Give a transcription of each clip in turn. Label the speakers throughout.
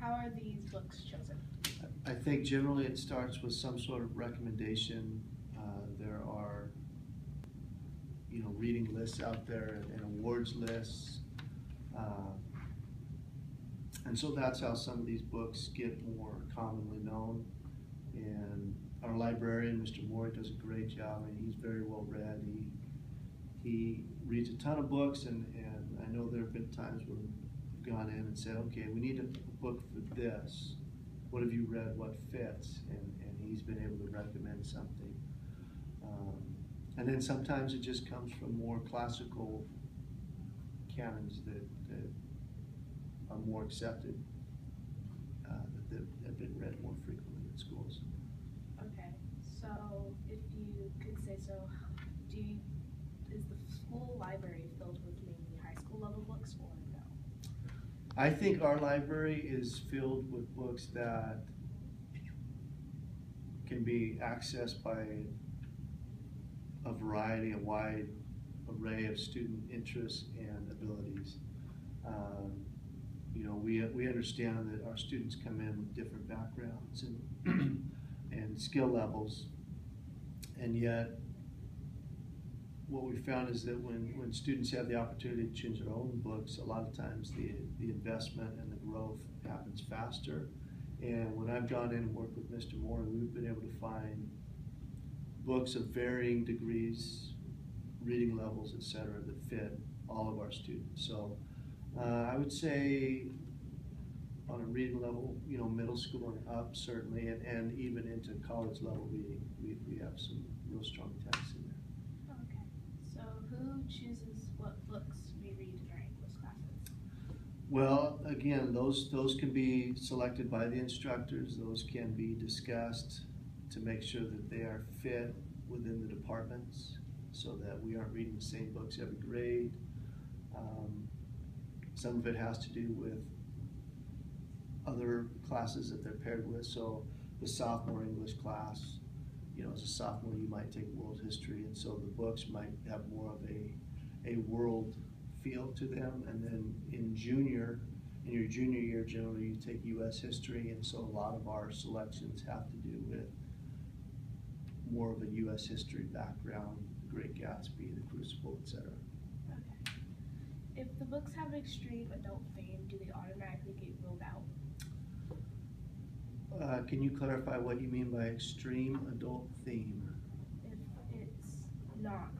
Speaker 1: How are these books chosen?
Speaker 2: I think generally it starts with some sort of recommendation. There are, reading lists out there and awards lists. And so that's how some of these books get more commonly known. And our librarian, Mr. Moore, does a great job. I mean, he's very well read. He reads a ton of books, and I know there have been times where we've gone in and said, okay, we need a book for this. What have you read? What fits? And he's been able to recommend something. And then sometimes it just comes from more classical canons that are more accepted, that have been read more frequently in schools.
Speaker 1: Okay, so if you could say so, is the school library filled with mainly high school level books or no?
Speaker 2: I think our library is filled with books that can be accessed by a wide array of student interests and abilities. We understand that our students come in with different backgrounds and and skill levels, and yet what we found is that when students have the opportunity to choose their own books, a lot of times the investment and the growth happens faster. And when I've gone in and worked with Mr. Moore, we've been able to find books of varying degrees, reading levels, etc., that fit all of our students. So I would say on a reading level, middle school and up certainly, and even into college level reading, we have some real strong texts in there.
Speaker 1: Okay, so who chooses what books we read during those classes?
Speaker 2: Well, again, those can be selected by the instructors. Those can be discussed to make sure that they are fit within the departments so that we aren't reading the same books every grade. Some of it has to do with other classes that they're paired with. So the sophomore English class, as a sophomore you might take world history, and so the books might have more of a world feel to them. And then in your junior year, generally you take U.S. history, and so a lot of our selections have to do with more of a U.S. history background, The Great Gatsby, The Crucible, etc.
Speaker 1: Okay. If the books have extreme adult theme, do they automatically get ruled out?
Speaker 2: Can you clarify what you mean by extreme adult theme?
Speaker 1: If it's not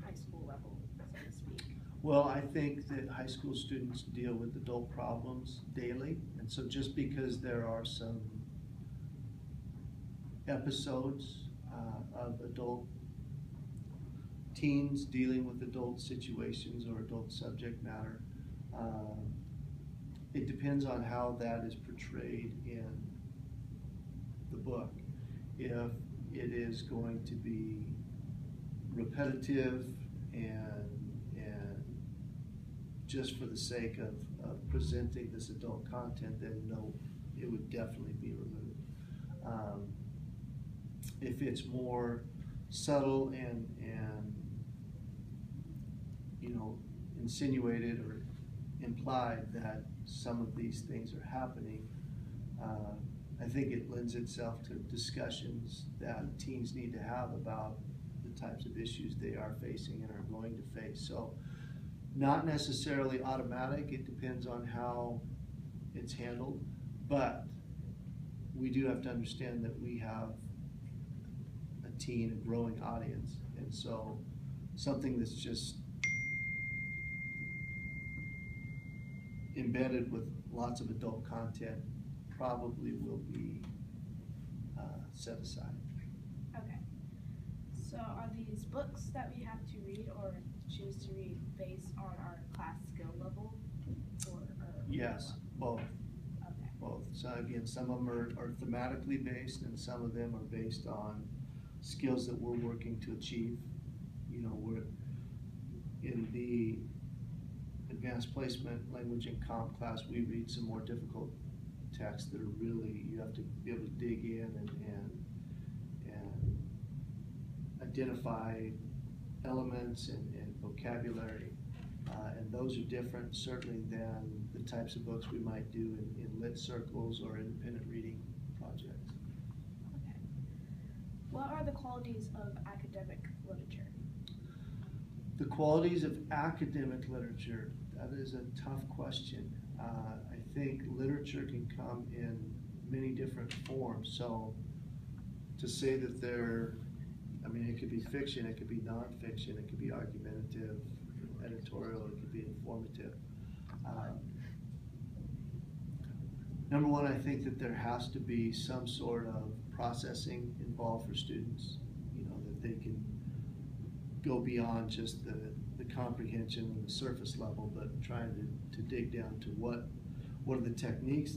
Speaker 1: high school level, so to speak.
Speaker 2: Well, I think that high school students deal with adult problems daily, and so just because there are some episodes of adult teens dealing with adult situations or adult subject matter, it depends on how that is portrayed in the book. If it is going to be repetitive and just for the sake of presenting this adult content, then no, it would definitely be removed. If it's more subtle and insinuated or implied that some of these things are happening, I think it lends itself to discussions that teens need to have about the types of issues they are facing and are going to face. So not necessarily automatic, it depends on how it's handled, but we do have to understand that we have a teen, a growing audience, and so something that's just embedded with lots of adult content probably will be set aside.
Speaker 1: Okay. So are these books that we have to read or choose to read based on our class skill level? Or
Speaker 2: Yes, both.
Speaker 1: Okay.
Speaker 2: Both. So again, some of them are thematically based, and some of them are based on skills that we're working to achieve. We're in the advanced placement language and comp class, we read some more difficult texts that are really, you have to be able to dig in and identify elements and vocabulary, and those are different certainly than the types of books we might do in lit circles or independent reading projects.
Speaker 1: Okay. What are the qualities of academic literature?
Speaker 2: The qualities of academic literature, that is a tough question. I think literature can come in many different forms. So to say that it could be fiction, it could be nonfiction, it could be argumentative, editorial, it could be informative. Number one, I think that there has to be some sort of processing involved for students, that they can go beyond just the comprehension and the surface level, but trying to dig down to what are the techniques